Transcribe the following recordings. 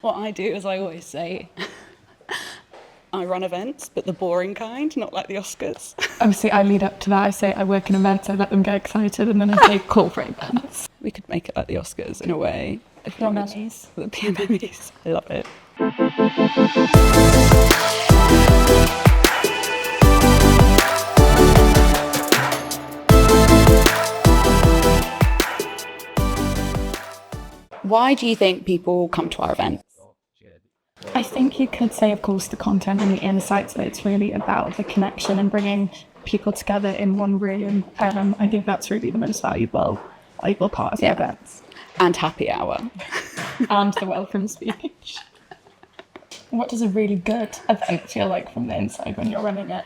What I do is I always say, I run events, but the boring kind, not like the Oscars. Obviously, I lead up to that. I say I work in events, I let them get excited, and then I say corporate events. We could make it like the Oscars in a way. PMMEs. The PMMEs. I love it. Why do you think people come to our events? I think you could say, of course, the content and the insights, but it's really about the connection and bringing people together in one room. I think that's really the most valuable part of the events. And happy hour. And the welcome speech. What does a really good event feel like from the inside when you're running it?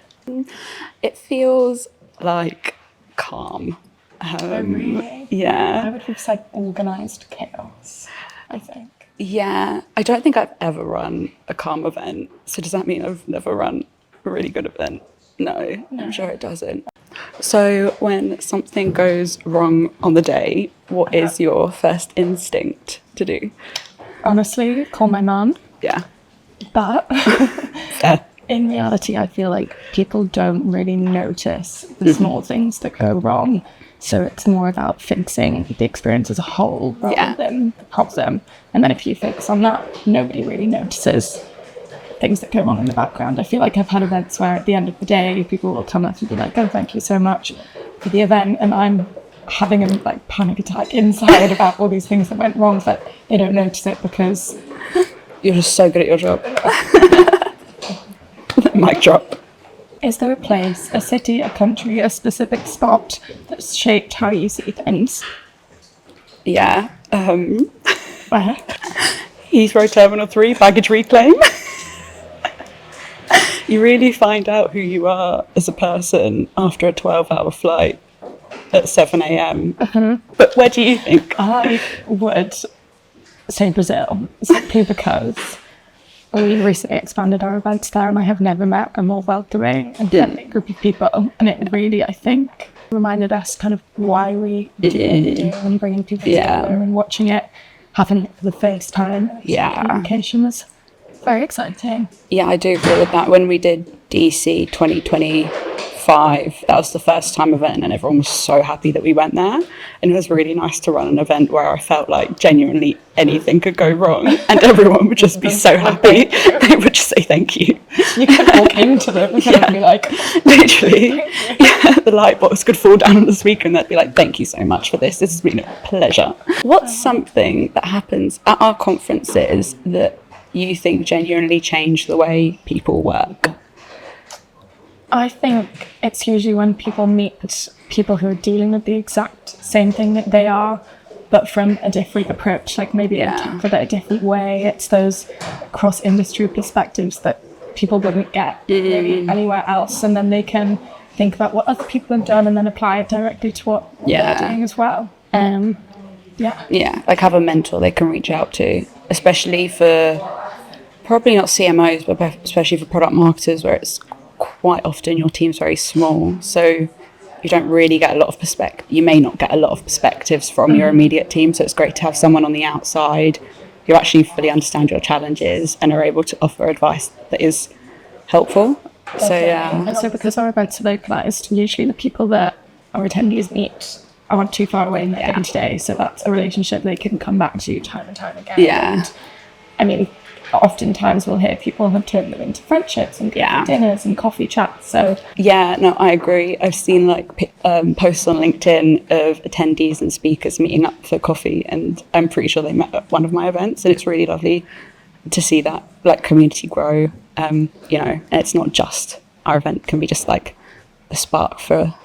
It feels like calm. Really? Yeah. I would have said organised chaos, I think. Yeah. I don't think I've ever run a calm event. So does that mean I've never run a really good event? No. I'm sure it doesn't. So when something goes wrong on the day, what is your first instinct to do? Honestly, call my mum. Yeah. But Fair. in reality, I feel like people don't really notice the small things that go wrong. So it's more about fixing the experience as a whole rather than the problem. And then if you focus on that, nobody really notices things that go wrong in the background. I feel like I've had events where at the end of the day, people will come up and be like, oh, thank you so much for the event. And I'm having a panic attack inside about all these things that went wrong, but they don't notice it because You're just so good at your job. Mic drop. is there a place, a city, a country, a specific spot that's shaped how you see things? Yeah. Where? Heathrow Terminal 3, baggage reclaim. You really find out who you are as a person after a 12-hour flight at 7 a.m. But where do you think? I would say Brazil, simply because we recently expanded our events there and I have never met a more welcoming and friendly group of people. And it really, I think, reminded us kind of why we do what we do and bringing people together and watching it happen for the first time. Communication was very exciting. Yeah, I do agree with that. When we did DC 2025, that was the first time event and everyone was so happy that we went there. And it was really nice to run an event where I felt like genuinely anything could go wrong and everyone would just be so happy. They would just say thank you. You could walk into them and be like, literally, the light box could fall down on the speaker and they'd be like, thank you so much for this. This has been a pleasure. What's something that happens at our conferences that you think genuinely change the way people work? I think it's usually when people meet people who are dealing with the exact same thing that they are, but from a different approach, like maybe they tackle it a different way. It's those cross-industry perspectives that people wouldn't get maybe anywhere else, and then they can think about what other people have done and then apply it directly to what they're doing as well. Like have a mentor they can reach out to, especially for probably not CMOs, but especially for product marketers, where it's quite often your team's very small, so you don't really get a lot of perspective. You may not get a lot of perspectives from your immediate team, so it's great to have someone on the outside who actually fully understand your challenges and are able to offer advice that is helpful. So And so because our events are localised, usually the people that our attendees meet aren't too far away in their day-to-day, so that's a relationship they can come back to time and time again. And, I mean, oftentimes we'll hear people have turned them into friendships and dinners and coffee chats. So I agree. I've seen posts on LinkedIn of attendees and speakers meeting up for coffee, and I'm pretty sure they met at one of my events, and it's really lovely to see that community grow. And it's not just our event can be just like a spark for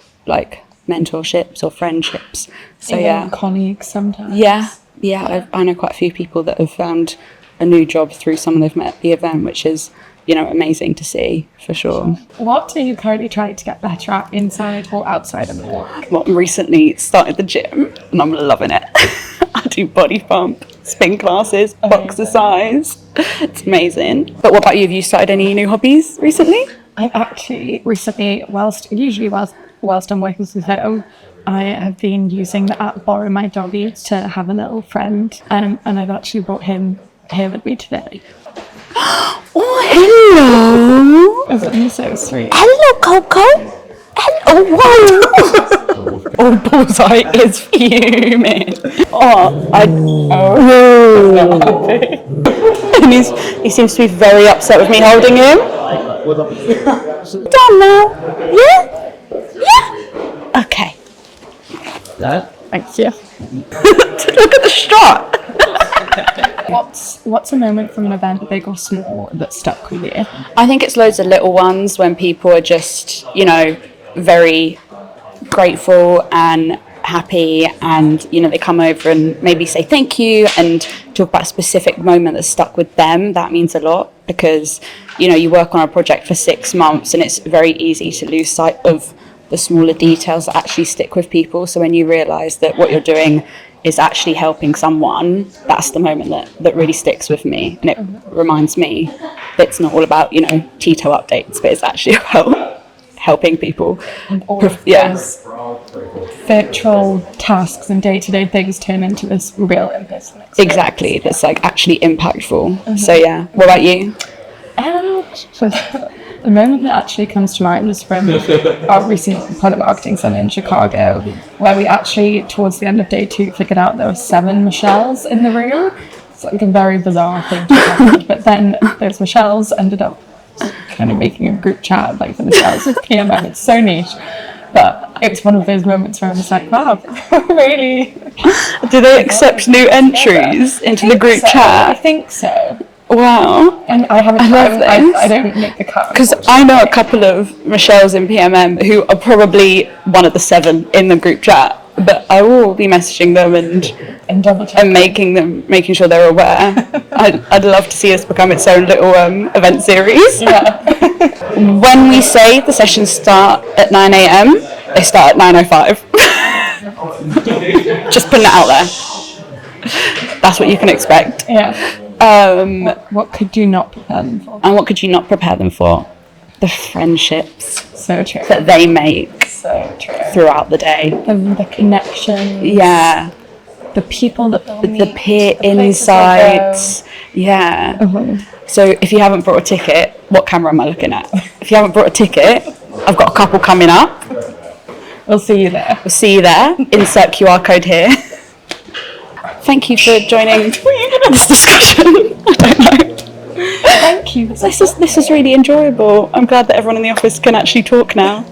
mentorships or friendships. So even colleagues sometimes. I know quite a few people that have found a new job through someone they've met at the event, which is amazing to see, for sure. What are you currently trying to get better at inside or outside of the work? Well, recently started the gym and I'm loving it. I do body pump, spin classes, boxercise. It's amazing. But what about you? Have you started any new hobbies recently? I've actually recently, whilst I'm working from home, I have been using the app Borrow My Doggy to have a little friend, and I've actually brought him here with me today. Oh, hello. Isn't he so sweet? Hello, Coco. Hello, whoa. Oh, Bullseye is fuming. And he seems to be very upset with me holding him. Done now. Yeah? Yeah? Okay. Thank you. Look at the strut. What's a moment from an event, big or small, that stuck with you? I think it's loads of little ones when people are just, very grateful and happy, and they come over and maybe say thank you and talk about a specific moment that stuck with them. That means a lot, because you work on a project for 6 months and it's very easy to lose sight of the smaller details that actually stick with people. So when you realise that what you're doing is actually helping someone, that's the moment that really sticks with me, and it reminds me that it's not all about Tito updates, but it's actually about helping people. Those virtual tasks and day-to-day things turn into this real in-person experience. Exactly, that's like actually impactful. So yeah, what about you? The moment that actually comes to mind was from our recent product marketing summit in Chicago, where we actually, towards the end of day 2, figured out there were 7 Michelles in the room. It's like a very bizarre thing to happen. But then those Michelles ended up kind of making a group chat, like the Michelles with PMM. It's so niche. But it's one of those moments where I was like, wow, really? Do they accept new entries into the group I chat? think so. Wow. And I haven't. I don't make the cut. Because I know a couple of Michelles in PMM who are probably one of the 7 in the group chat, but I will be messaging them and double checking and making sure they're aware. I'd love to see this become its own little event series. Yeah. When we say the sessions start at 9 a.m, they start at 9:05. Just putting it out there. That's what you can expect. Yeah. What could you not prepare them for? And what could you not prepare them for? The friendships So true. that they make So true. throughout the day. The connection. Yeah. The people that they'll meet, The peer the places they insights. Yeah. go. So if you haven't brought a ticket, what camera am I looking at? If you haven't brought a ticket, I've got a couple coming up. We'll see you there. We'll see you there. Insert QR code here. Thank you for joining this discussion. I don't know. Thank you. This is really enjoyable. I'm glad that everyone in the office can actually talk now.